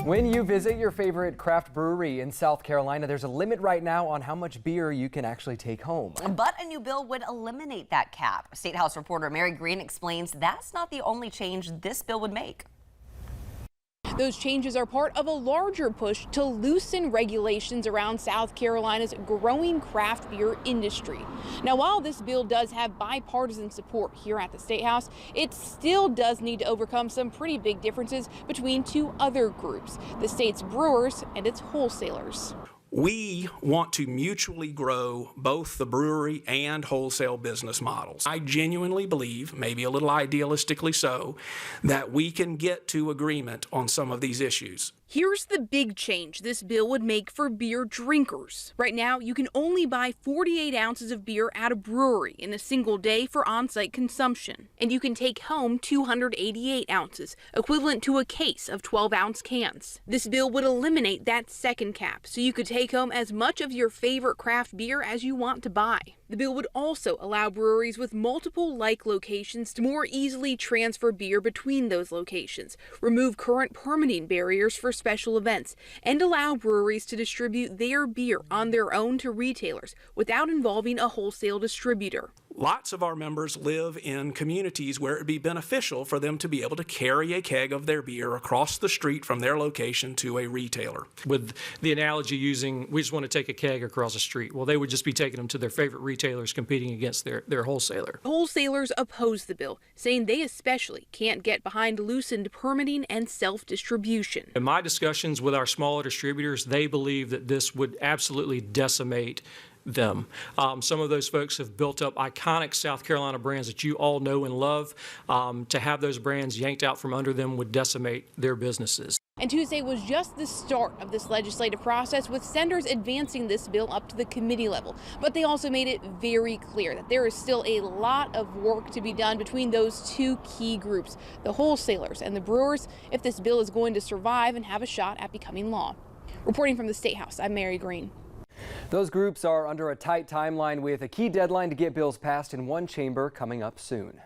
When you visit your favorite craft brewery in South Carolina, there's a limit right now on how much beer you can actually take home. But a new bill would eliminate that cap. State House reporter Mary Green explains that's not the only change this bill would make. Those changes are part of a larger push to loosen regulations around South Carolina's growing craft beer industry. Now, while this bill does have bipartisan support here at the State House, it still does need to overcome some pretty big differences between two other groups, the state's brewers and its wholesalers. We want to mutually grow both the brewery and wholesale business models. I genuinely believe, maybe a little idealistically so, that we can get to agreement on some of these issues. Here's the big change this bill would make for beer drinkers. Right now, you can only buy 48 ounces of beer at a brewery in a single day for on-site consumption. And you can take home 288 ounces, equivalent to a case of 12-ounce cans. This bill would eliminate that second cap, so you could take home as much of your favorite craft beer as you want to buy. The bill would also allow breweries with multiple like locations to more easily transfer beer between those locations, remove current permitting barriers for special events, and allow breweries to distribute their beer on their own to retailers without involving a wholesale distributor. Lots of our members live in communities where it would be beneficial for them to be able to carry a keg of their beer across the street from their location to a retailer. With the analogy using, we just want to take a keg across the street. Well, they would just be taking them to their favorite retailers competing against their wholesaler. Wholesalers oppose the bill, saying they especially can't get behind loosened permitting and self-distribution. In my discussions with our smaller distributors, they believe that this would absolutely decimate them. Some of those folks have built up iconic South Carolina brands that you all know and love. To have those brands yanked out from under them would decimate their businesses. And Tuesday was just the start of this legislative process, with senators advancing this bill up to the committee level. But they also made it very clear that there is still a lot of work to be done between those two key groups, the wholesalers and the brewers, if this bill is going to survive and have a shot at becoming law. Reporting from the State House, I'm Mary Green. Those groups are under a tight timeline with a key deadline to get bills passed in one chamber coming up soon.